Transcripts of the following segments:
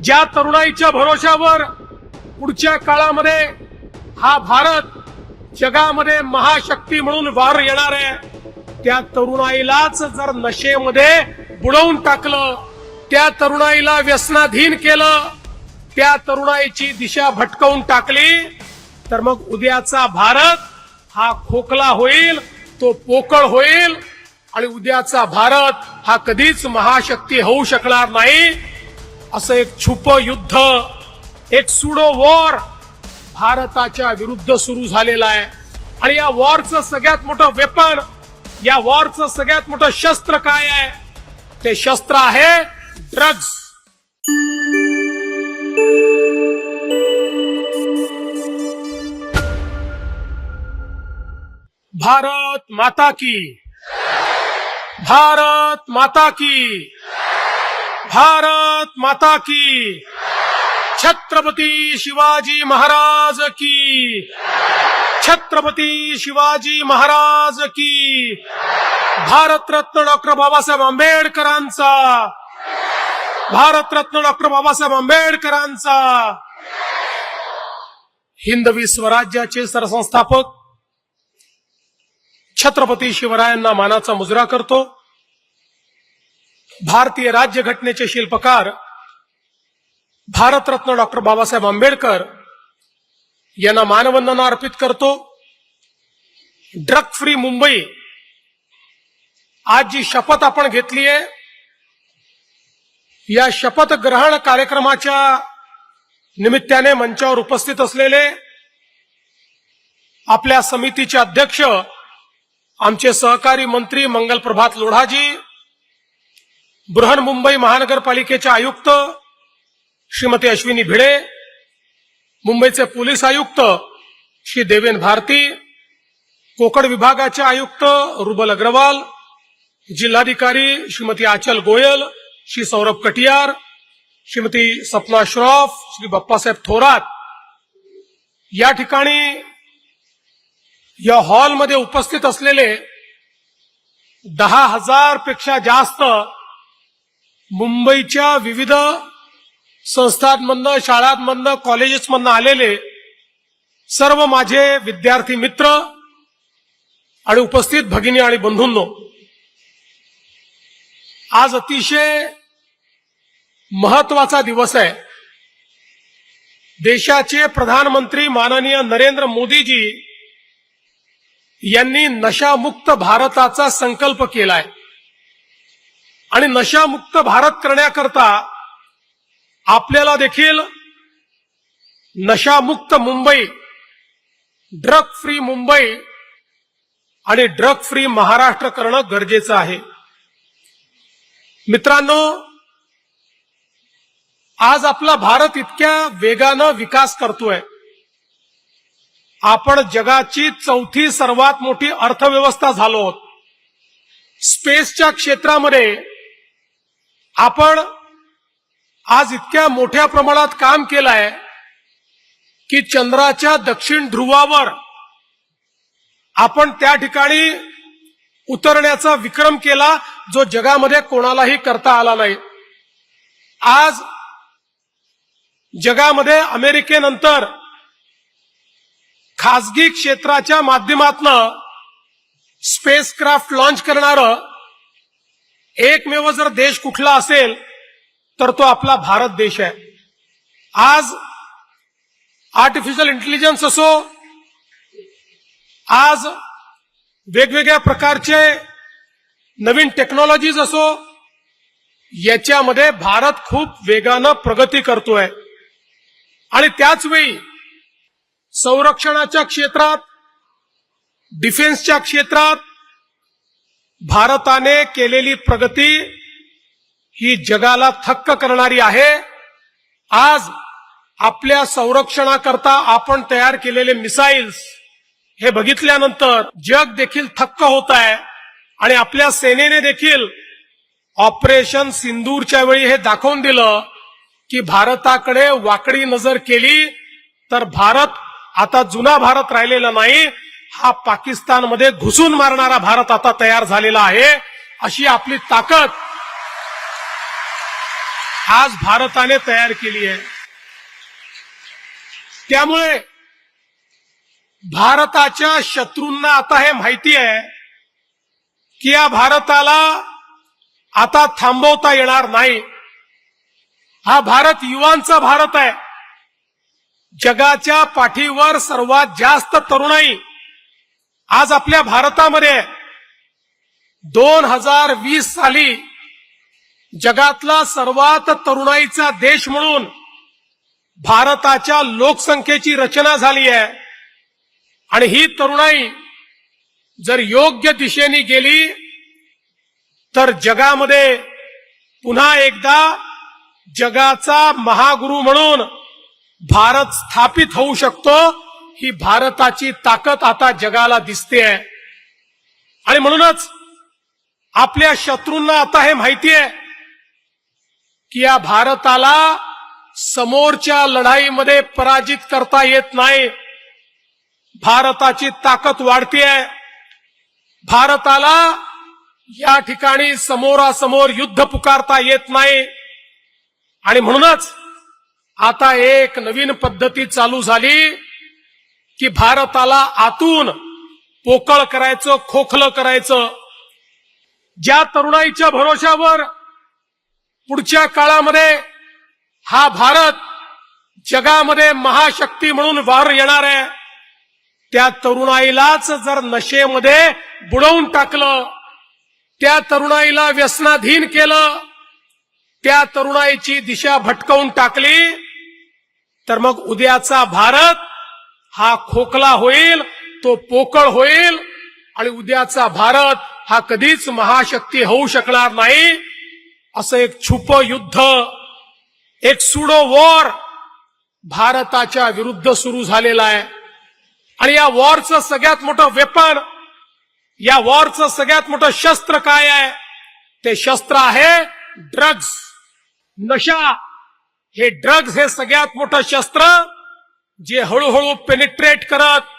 ज्या तरुणाईच्या भरोशावर पुढच्या काळामध्ये हा भारत जगामध्ये महाशक्ती म्हणून वार येणार आहे, त्या तरुणाईलाच जर नशेमध्ये बुडवून टाकलं, त्या तरुणाईला व्यसनाधीन केलं, त्या तरुणाईची दिशा भटकवून टाकली, तर मग उद्याचा भारत हा खोकला होईल, तो पोकळ होईल आणि उद्याचा भारत हा कधीच महाशक्ती होऊ शकणार नाही. असं एक छुप युद्ध, एक सुडो वॉर भारताच्या विरुद्ध सुरू झालेला आहे. आणि या वॉरचं सगळ्यात मोठं वेपन, या वॉरचं सगळ्यात मोठं शस्त्र काय आहे? ते शस्त्र आहे ड्रग्ज. भारत माता की, भारत माता की, भारत माता की, छत्रपती शिवाजी महाराज की, छत्रपती शिवाजी महाराज की, भारतरत्न डॉक्टर बाबासाहेब आंबेडकरांचा, भारतरत्न डॉक्टर बाबासाहेब आंबेडकरांचा. हिंदवी स्वराज्याचे सरसंस्थापक छत्रपती शिवरायांना मानाचा मुजरा करतो. भारतीय राज्यघटनेचे शिल्पकार भारतरत्न डॉक्टर बाबासाहेब आंबेडकर यांना मानवंदना अर्पित करतो. ड्रग फ्री मुंबई आज जी शपथ आपण घेतली आहे, या शपथ ग्रहण कार्यक्रमाच्या निमित्ताने मंचावर उपस्थित असलेले आपल्या समितीचे अध्यक्ष आमचे सहकारी मंत्री मंगलप्रभात लोढाजी, बृहन्मुंबई महानगरपालिकेचे आयुक्त श्रीमती अश्विनी भिडे, मुंबईचे पोलीस आयुक्त श्री देवेन भारती, कोकण विभागाचे आयुक्त रुबल अग्रवाल, जिल्हाधिकारी श्रीमती आचल गोयल, श्री सौरभ कटियार, श्रीमती सपना श्रॉफ, श्री बाप्पासाहेब थोरात, या ठिकाणी या हॉलमध्ये उपस्थित असलेले 10,000 पेक्षा जास्त मुंबईच्या विविध संस्थांमधनं, शाळांमधनं, कॉलेजेसमधनं आलेले सर्व माझे विद्यार्थी मित्र आणि उपस्थित भगिनी आणि बंधूंनो, आज अतिशय महत्वाचा दिवस आहे. देशाचे प्रधानमंत्री माननीय नरेंद्र मोदीजी यांनी नशामुक्त भारताचा संकल्प केलाय आणि नशामुक्त भारत करण्याकरता आपल्याला देखील नशामुक्त मुंबई, ड्रग फ्री मुंबई आणि ड्रग फ्री महाराष्ट्र करणं गरजेचं आहे. मित्रांनो, आज आपला भारत इतक्या वेगानं विकास करतोय. आपण जगाची 4थी सर्वात मोठी अर्थव्यवस्था झालो आहोत. स्पेसच्या क्षेत्रामध्ये आपण आज इतक्या मोठ्या प्रमाणात काम केलंय की चंद्राच्या दक्षिण ध्रुवावर आपण त्या ठिकाणी उतरण्याचा विक्रम केला, जो जगामध्ये कोणालाही करता आला नाही. आज जगामध्ये अमेरिकेनंतर खासगी क्षेत्राच्या माध्यमातून स्पेसक्राफ्ट लॉन्च करणारं एकमेव जर देश कुठला असेल तर तो आपला भारत देश आहे. आज आर्टिफिशियल इंटेलिजन्स असो, आज वेगवेगळ्या प्रकारचे नवीन टेक्नॉलॉजीज असो, याच्यामध्ये भारत खूप वेगानं प्रगती करतोय. आणि त्याचवेळी संरक्षणाच्या क्षेत्रात, डिफेन्सच्या क्षेत्रात भारताने केलेली प्रगती ही जगाला थक्क करणारी आहे. आज आपल्या संरक्षणाकरता आपण तयार केलेले मिसाईल्स हे बघितल्यानंतर जग देखील थक्क होत आहे. आणि आपल्या सेनेने देखील ऑपरेशन सिंदूरच्या वेळी हे दाखवून दिलं की भारताकडे वाकडी नजर केली तर भारत आता जुना भारत राहिलेला नाही, हा पाकिस्तानमध्ये घुसून मारणारा भारत आता तयार झालेला आहे. अशी आपली ताकद आज भारताने तयार केली आहे। त्यामुळे भारताच्या शत्रूंना आता हे माहिती आहे की या भारताला आता थांबवता येणार नाही। हा भारत युवांचा भारत आहे। जगाच्या पाठीवर सर्वात जास्त तरुणाई आज आपल्या भारतामध्ये 2020 साली जगातला सर्वात तरुणाईचा देश म्हणून भारताच्या लोकसंख्येची रचना झाली आहे। आणि ही तरुणाई जर योग्य दिशेने गेली तर जगामध्ये पुन्हा एकदा जगाचा महागुरु म्हणून भारत स्थापित होऊ शकतो। ही भारताची ताकद आता जगाला दिसते आहे। आणि म्हणूनच आपल्या शत्रूंना आता हे माहिती आहे की या भारताला समोरच्या लढाईमध्ये पराजित करता येत नाही। भारताची ताकद वाढतेय। भारताला या ठिकाणी समोरासमोर युद्ध पुकारता येत नाही। आणि म्हणूनच आता एक नवीन पद्धती चालू झाली की भारताला आतून पोकळ करायचं, खोखलं करायचं। ज्या तरुणाईच्या भरोशावर पुढच्या काळामध्ये हा भारत जगामध्ये महाशक्ती म्हणून वार येणार आहे, त्या तरुणाईलाच जर नशेमध्ये बुडवून टाकलं, त्या तरुणाईला व्यसनाधीन केलं, त्या तरुणाईची दिशा भटकवून टाकली, तर मग उद्याचा भारत हा खोकला होईल, तो पोकळ होईल। आणि उद्याचा भारत हा कधीच महाशक्ती होऊ शकणार नाही। असं एक छुप युद्ध, एक सुडो वॉर भारताच्या विरुद्ध सुरू झालेला आहे। आणि या वॉरचं सगळ्यात मोठं वेपन, या वॉरचं सगळ्यात मोठं शस्त्र काय आहे? ते शस्त्र आहे ड्रग्ज, नशा। हे ड्रग्ज हे सगळ्यात मोठं शस्त्र जे हळूहळू पेनिट्रेट करत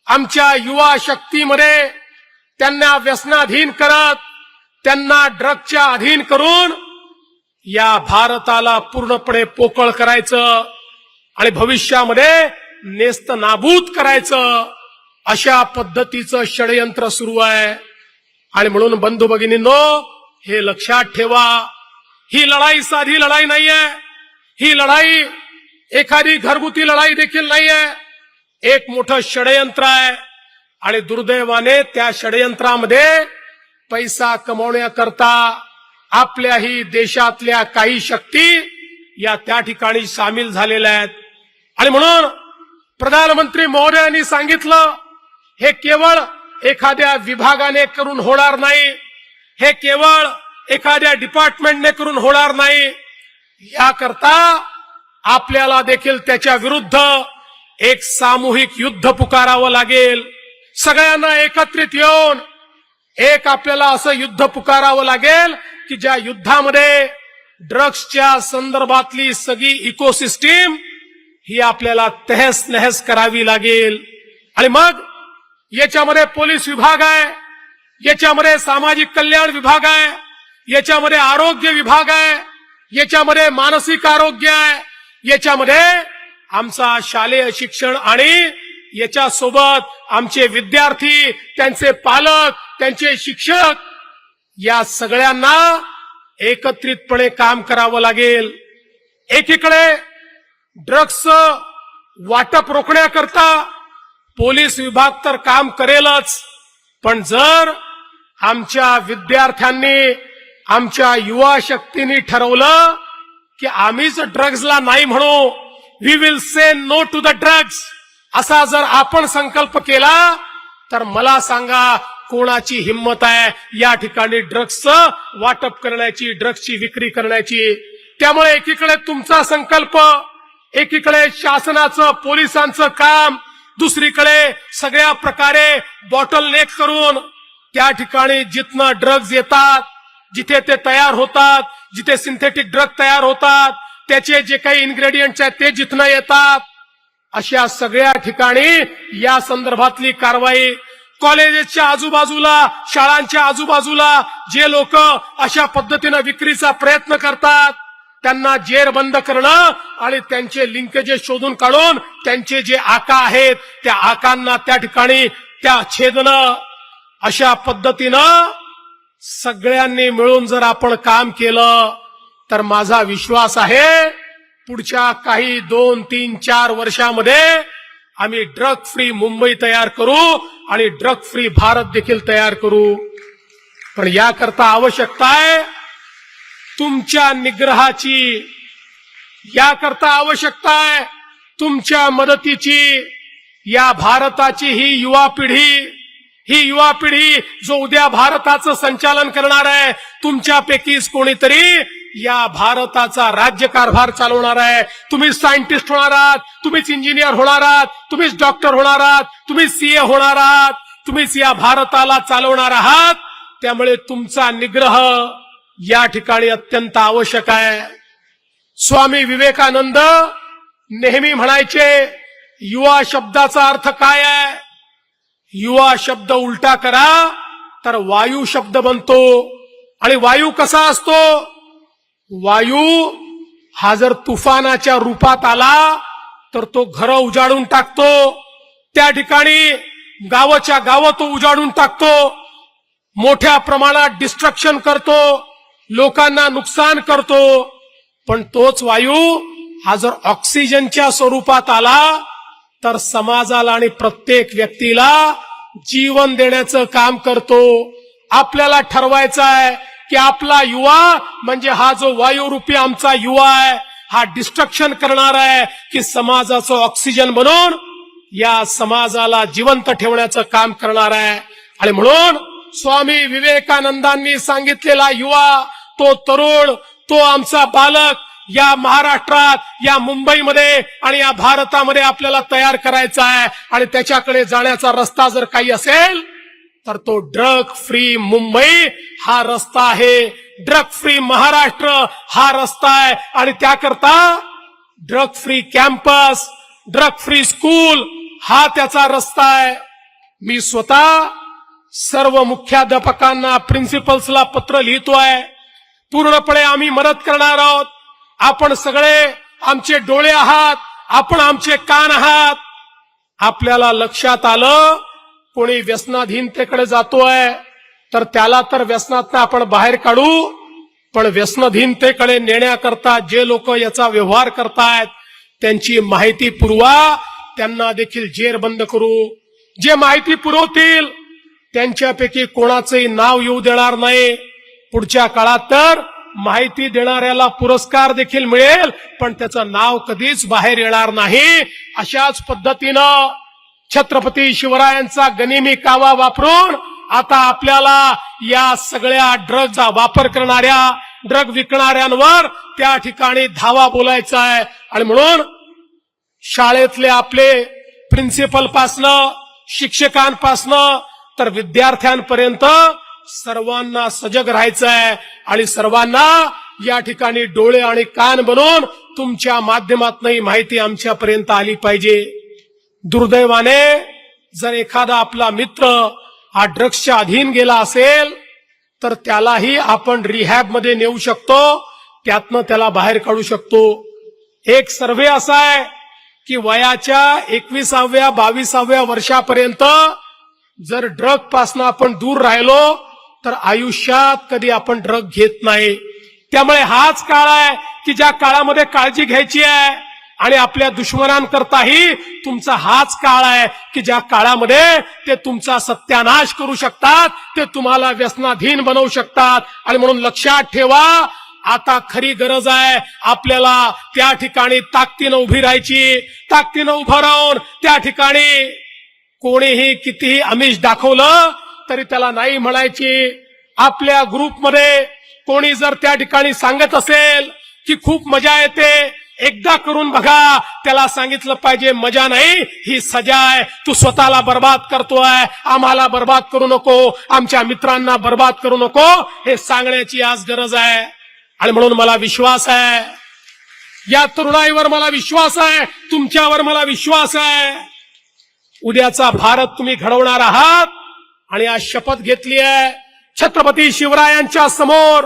आमच्या युवा शक्तीमध्ये त्यांना व्यसनाधीन करत, त्यांना ड्रगच्या अधीन करून या भारताला पूर्णपणे पोकळ करायचं आणि भविष्यामध्ये नेस्त नाबूद करायचं, अशा पद्धतीचं षडयंत्र सुरू आहे। आणि म्हणून बंधू भगिनींनो, हे लक्षात ठेवा, ही लढाई साधी लढाई नाहीये। ही लढाई एखादी घरगुती लढाई देखील नाहीये, एक मोठं षडयंत्र आहे। आणि दुर्दैवाने त्या षडयंत्रामध्ये पैसा कमवण्याकरता आपल्याही देशातल्या काही शक्ती या त्या ठिकाणी सामील झालेल्या आहेत। आणि म्हणून प्रधानमंत्री महोदयांनी सांगितलं, हे केवळ एखाद्या विभागाने करून होणार नाही, हे केवळ एखाद्या डिपार्टमेंटने करून होणार नाही। याकरता आपल्याला देखील त्याच्या विरुद्ध एक सामूहिक युद्ध पुकारावं लागेल। सगळ्यांना एकत्रित येऊन एक आपल्याला असं युद्ध पुकारावं लागेल की ज्या युद्धामध्ये ड्रग्सच्या संदर्भातली सगळी इकोसिस्टीम ही आपल्याला तहस नहस करावी लागेल। आणि मग याच्यामध्ये पोलीस विभाग आहे, याच्यामध्ये सामाजिक कल्याण विभाग आहे, याच्यामध्ये आरोग्य विभाग आहे, याच्यामध्ये मानसिक आरोग्य आहे, याच्यामध्ये आमचा शालेय शिक्षण आणि याच्यासोबत आमचे विद्यार्थी, त्यांचे पालक, त्यांचे शिक्षक, या सगळ्यांना एकत्रितपणे काम करावं लागेल। एकीकडे ड्रग्सचं वाटप रोखण्याकरता पोलीस विभाग तर काम करेलच, पण जर आमच्या विद्यार्थ्यांनी, आमच्या युवा शक्तींनी ठरवलं की आम्हीच ड्रग्सला नाही म्हणू, we will say no to the drugs, असा जर आपण संकल्प केला तर मला सांगा कोणाची हिंमत आहे या ठिकाणी ड्रग्सचं वाटप करण्याची, ड्रग्सची विक्री करण्याची। त्यामुळे एकीकडे तुमचा संकल्प, एकीकडे शासनाचं, पोलिसांचं काम, दुसरीकडे सगळ्या प्रकारे बॉटलनेक करून त्या ठिकाणी जिथनं ड्रग्ज येतात, जिथे ते तयार होतात, जिथे सिंथेटिक ड्रग तयार होतात, त्याचे जे काही इन्ग्रेडियंट्स आहेत ते जिथनं येतात, अशा सगळ्या ठिकाणी या संदर्भातली कारवाई, कॉलेजेसच्या आजूबाजूला, शाळांच्या आजूबाजूला जे लोक अशा पद्धतीनं विक्रीचा प्रयत्न करतात त्यांना जेरबंद करणं आणि त्यांचे लिंकेजेस शोधून काढून त्यांचे जे आका आहेत त्या आकांना त्या ठिकाणी त्या छेदणं, अशा पद्धतीनं सगळ्यांनी मिळून जर आपण काम केलं तर माझा विश्वास आहे पुढच्या काही 2, 3, 4 वर्षामध्ये आम्ही ड्रग फ्री मुंबई तयार करू आणि ड्रग फ्री भारत देखील तयार करू. पण याकरता आवश्यकता आहे तुमच्या निग्रहाची, याकरता आवश्यकता आहे तुमच्या मदतीची. या भारताची ही युवा पिढी जो उद्या भारताचं संचालन करणार आहे, तुमच्यापैकीच कोणीतरी या भारताचा राज्यकारभार चालवणार आहे. तुम्ही सायंटिस्ट होणार आहात, तुम्हीच इंजिनियर होणार आहात, तुम्हीच डॉक्टर होणार आहात, तुम्हीच सीए होणार आहात, तुम्हीच या भारताला चालवणार आहात. त्यामुळे तुमचा निग्रह या ठिकाणी अत्यंत आवश्यक आहे. स्वामी विवेकानंद नेहमी म्हणायचे, युवा शब्दाचा अर्थ काय आहे? युवा शब्द उलटा करा तर वायू शब्द बनतो. आणि वायू कसा असतो? वायू हा जर तुफानाच्या रूपात आला तर तो घर उजाडून टाकतो. त्या ठिकाणी गावाच्या गावं तो उजाडून टाकतो, मोठ्या प्रमाणात डिस्ट्रक्शन करतो, लोकांना नुकसान करतो. पण तोच वायू हा जर ऑक्सिजनच्या स्वरूपात आला तर समाजाला आणि प्रत्येक व्यक्तीला जीवन देण्याचं काम करतो. आपल्याला ठरवायचं आहे की आपला युवा म्हणजे हा जो वायुरूपी आमचा युवा आहे, हा डिस्ट्रक्शन करणार आहे की समाजाचं ऑक्सिजन बनून या समाजाला जिवंत ठेवण्याचं काम करणार आहे. आणि म्हणून स्वामी विवेकानंदांनी सांगितलेला युवा, तो तरुण, तो आमचा बालक या महाराष्ट्रात, या मुंबईमध्ये आणि या भारतामध्ये आपल्याला तयार करायचा आहे. आणि त्याच्याकडे जाण्याचा रस्ता जर काही असेल तर तो ड्रग फ्री मुंबई हा रस्ता आहे, ड्रग फ्री महाराष्ट्र हा रस्ता आहे. आणि त्याकरता drug free campus, drug free school हा त्याचा रस्ता आहे. मी स्वतः सर्व मुख्याध्यापकांना, प्रिन्सिपल्सला पत्र लिहितोय. पूर्णपणे आम्ही मदत करणार आहोत. आपण सगळे आमचे डोळे आहात, आपण आमचे कान आहात. आपल्याला लक्षात आलं कोणी व्यसनाधीनतेकडे जातोय तर त्याला तर व्यसनातनं आपण बाहेर काढू, पण व्यसनाधीनतेकडे नेण्याकरता जे लोक याचा व्यवहार करतायत त्यांची माहिती पुरवा, त्यांना देखील जेरबंद करू. जे माहिती पुरवतील त्यांच्यापैकी कोणाचंही नाव येऊ देणार नाही. पुढच्या काळात तर माहिती देणाऱ्याला पुरस्कार देखील मिळेल, पण त्याचं नाव कधीच बाहेर येणार नाही. अशाच पद्धतीनं छत्रपती शिवरायांचा गनिमी कावा वापरून आता आपल्याला या सगळ्या ड्रगचा वापर करणाऱ्या, ड्रग विकणाऱ्यांवर त्या ठिकाणी धावा बोलायचा आहे. आणि म्हणून शाळेतले आपले प्रिन्सिपल पासनं, शिक्षकांपासनं तर विद्यार्थ्यांपर्यंत सर्वांना सजग राहायचं आहे. आणि सर्वांना या ठिकाणी डोळे आणि कान बनून तुमच्या माध्यमातून ही माहिती आमच्यापर्यंत आली पाहिजे. दुर्दैवाने जर एखादा आपला मित्र हा ड्रग्सच्या अधीन गेला असेल तर त्यालाही आपण रिहॅब मध्ये नेऊ शकतो, त्यातनं त्याला बाहेर काढू शकतो. एक सर्व्हे असा आहे की वयाच्या 21व्या 22व्या वर्षापर्यंत जर ड्रग पासून आपण दूर राहिलो तर आयुष्यात कधी आपण ड्रग घेत नाही. त्यामुळे हाच काळ आहे की ज्या काळामध्ये काळजी घ्यायची आहे. आणि आपल्या दुश्मनांकरताही तुमचा हाच काळ आहे की ज्या काळामध्ये ते तुमचा सत्यानाश करू शकतात, ते तुम्हाला व्यसनाधीन बनवू शकतात. आणि म्हणून लक्षात ठेवा, आता खरी गरज आहे आपल्याला त्या ठिकाणी ताकदीनं उभी राहायची. ताकदीनं उभं राहून त्या ठिकाणी कोणीही कितीही आमिष दाखवलं तरी त्याला नाही म्हणायची. आपल्या ग्रुपमध्ये कोणी जर त्या ठिकाणी सांगत असेल की खूप मजा येते, एकदा करून बघा, त्याला सांगितलं पाहिजे मजा नाही, ही सजा आहे. तू स्वतःला बर्बाद करतोय, आम्हाला बर्बाद करू नको, आमच्या मित्रांना बर्बाद करू नको, हे सांगण्याची आज गरज आहे. आणि म्हणून मला विश्वास आहे, या तरुणाईवर मला विश्वास आहे, तुमच्यावर मला विश्वास आहे. उद्याचा भारत तुम्ही घडवणार आहात. आणि आज शपथ घेतली आहे छत्रपती शिवरायांच्या समोर,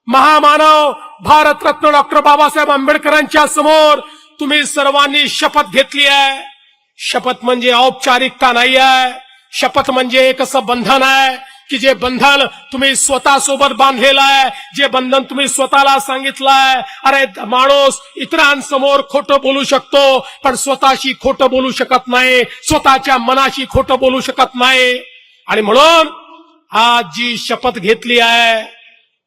महामानव भारतरत्न डॉक्टर बाबासाहेब आंबेडकरांच्या समोर तुम्ही सर्वांनी शपथ घेतली आहे. शपथ म्हणजे औपचारिकता नाही आहे. शपथ म्हणजे एक असं बंधन आहे की जे बंधन तुम्ही स्वतः सोबत बांधलेलं आहे, जे बंधन तुम्ही स्वतःला सांगितलंय. अरे माणूस इतरांसमोर खोटं बोलू शकतो, पण स्वतःशी खोटं बोलू शकत नाही, स्वतःच्या मनाशी खोटं बोलू शकत नाही. आणि म्हणून आज जी शपथ घेतली आहे,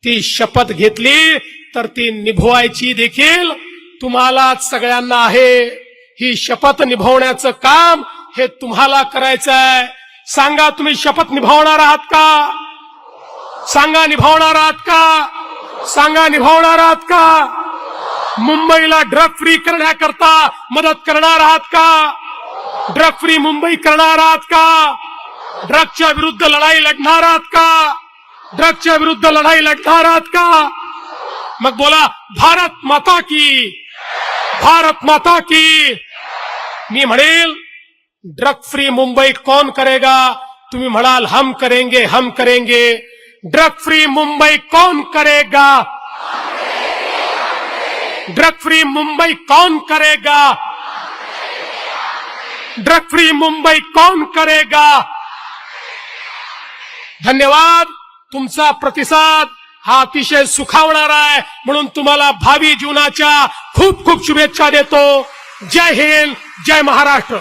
ती शपथ घेतली तर ती निभवायची देखील तुम्हाला सगळ्यांना आहे. ही शपथ निभवण्याचं काम हे तुम्हाला करायचं आहे. सांगा, तुम्ही शपथ निभावणार आहात का? सांगा, निभावणार आहात का? सांगा, निभावणार आहात का? मुंबईला ड्रग फ्री करण्याकरता मदत करणार आहात का? ड्रग फ्री मुंबई करणार आहात का? ड्रगच्या विरुद्ध लढाई लढणार आहात का? ड्रगच्या विरुद्ध लढाई लढणार आहात का? मग बोला, भारत माता की, भारत माता की. मी म्हणेल, ड्रग फ्री मुंबई कौन करेगा? तुम्ही म्हणाल, हम करेंगे, हम करेंगे. ड्रग फ्री मुंबई कौन करेगा? ड्रग फ्री मुंबई कौन करेगा? ड्रग फ्री मुंबई कौन करेगा? धन्यवाद. तुमचा प्रतिसाद हा अतिशय सुखावणारा आहे, म्हणून तुम्हाला भावी जीवनाच्या खूप खूप शुभेच्छा देतो. जय हिंद, जय महाराष्ट्र.